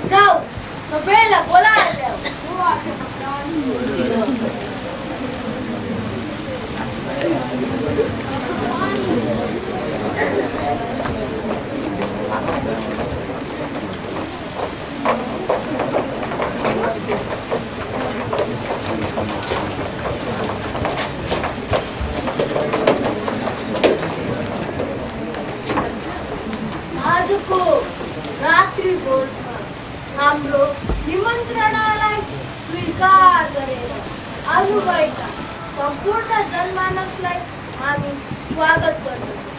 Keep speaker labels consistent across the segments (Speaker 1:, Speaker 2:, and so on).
Speaker 1: जाऊ सबैलाई बोलाएर ल्याऊ। आजको रात्रि भोजमा हाम्रो निमन्त्रणालाई स्वीकार गरेर आउनुभएका सम्पूर्ण जनमानसलाई हामी स्वागत गर्दछौँ।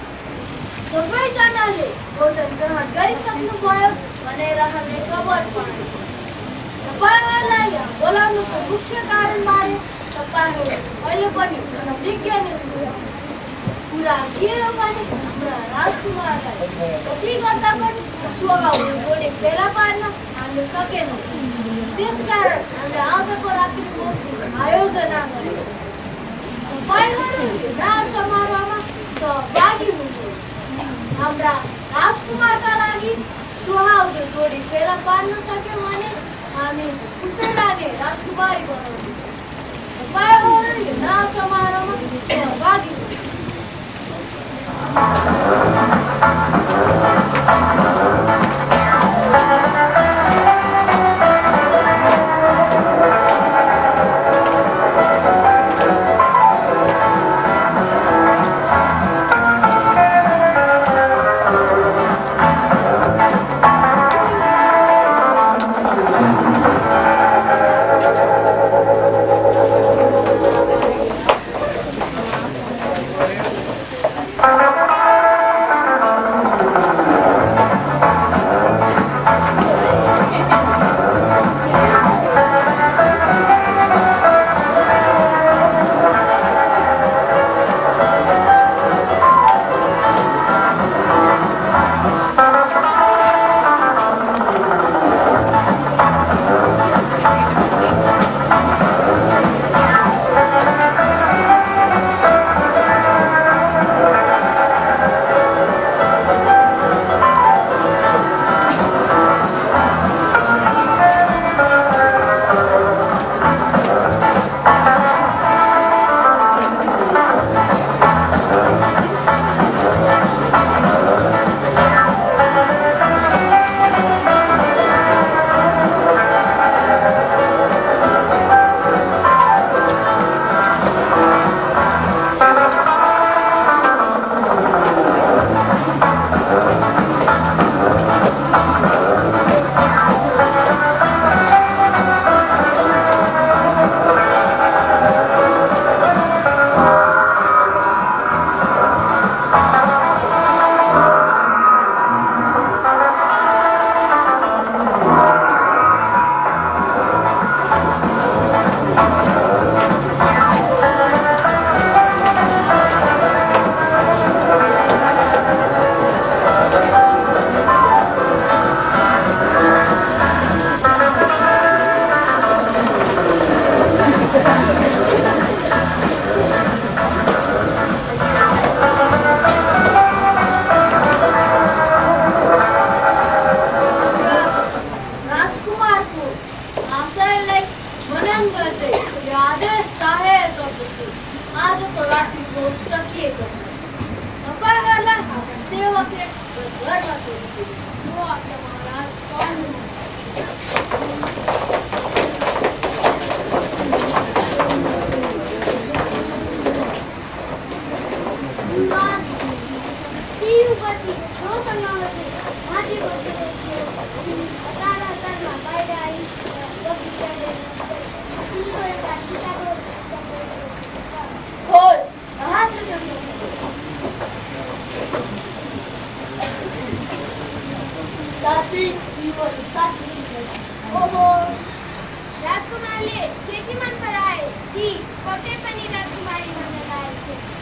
Speaker 1: सबैजनाले भोजन ग्रहण गरिसक्नुभयो भनेर हामीले खबर पायौँ। तपाईँहरूलाई यहाँ बोलाउनुको मुख्य कारणबारे तपाईँहरू अहिले पनि विज्ञ नै हुनुहुन्छ। कुरा के हो भने हाम्रा राजकुमारलाई जति गर्दा पनि स्वभाव जोडी फेला पार्न हामीले सकेनौँ। त्यसकारण हामीले आजको रात्रि भोज आयोजना गरेको। तपाईँहरू नाच समारोहमा सहभागी हुनुहोस्। हाम्रा राजकुमारका लागि सुहाउँदो जोडी फेला पार्न सक्यौँ भने हामी उसैलाई नै राजकुमारी बनाउनेछौँ। तपाईँहरू यो नाच समारोहमा सहभागी हुनुहोस्।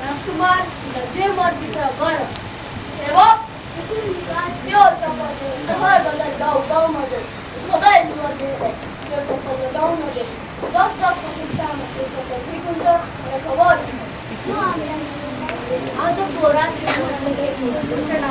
Speaker 1: राजकुमार जे मर्जी छ गर।
Speaker 2: सेवक त्यो चप्पल सहरभन्दा गाउँमा जाऊ सबै युवकहरूलाई त्यो चप्पल लगाउन दे। जसको खुट्टामा त्यो चप्पल ठिक हुन्छ र खबर
Speaker 1: आजको रात्रि घोषणा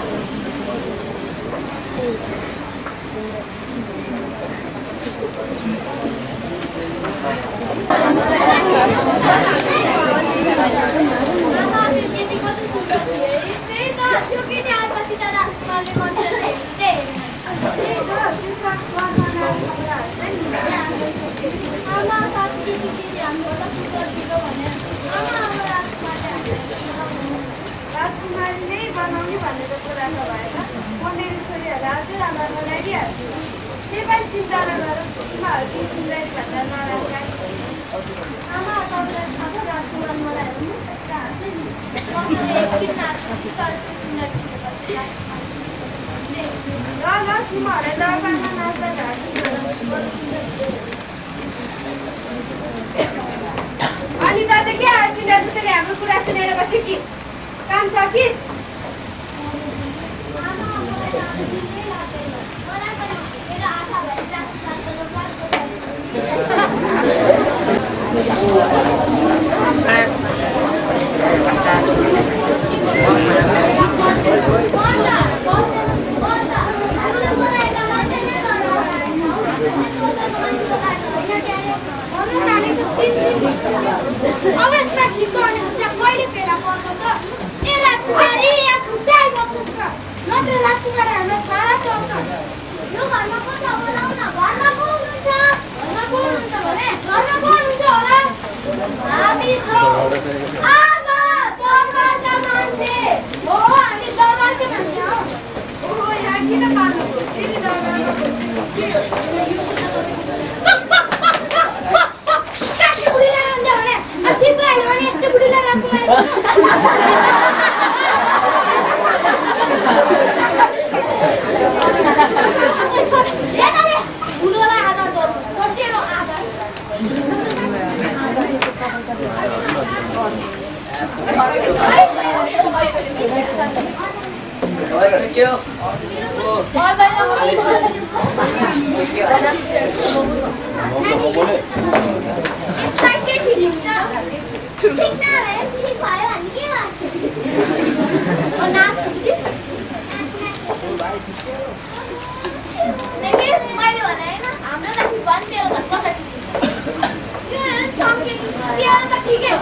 Speaker 3: नेपाली नै बनाउने भनेर कुरा नभएर म मेरो छोरीहरू अझै राम्रो बनाइदिइहाल्छु। नेपाली चिन्ता नगर, तिमीहरू सुन्दै भन्दा नराम्रो
Speaker 1: आमा तपाईँलाई थाहा छ राजकुमार मलाई मुसुक्क हाँस्यो नि तपाईँले एकछिन नाच्नु तर सुन्दर छिटेपछि
Speaker 3: ल तिमीहरूलाई दरबारमा नाच्दा अनि त चाहिँ के चिन्ता जसरी हाम्रो कुरा सुनेर बस्यो कि काम सकिस्?
Speaker 1: अब यसमा ठिक गर्ने कुरा कहिले फेला पर्दछ? ए राजकुमारी यहाँ खुट्टा आइबक्छस् न नत्र राजकुमार हाम्रो खाना चल्छ। यो घरमा को छ बोलाउन? घरमा को हुनुहुन्छ? घरमा को हुनुहुन्छ भने घरमा को हुनुहुन्छ होला? हामी छौँ। आमा दरबारका मान्छे हो, हामी दरबारका मान्छे हौ।
Speaker 3: ओहो यहाँ किन पाल्नुभयो? फेरि दरबारमा
Speaker 1: ठिकै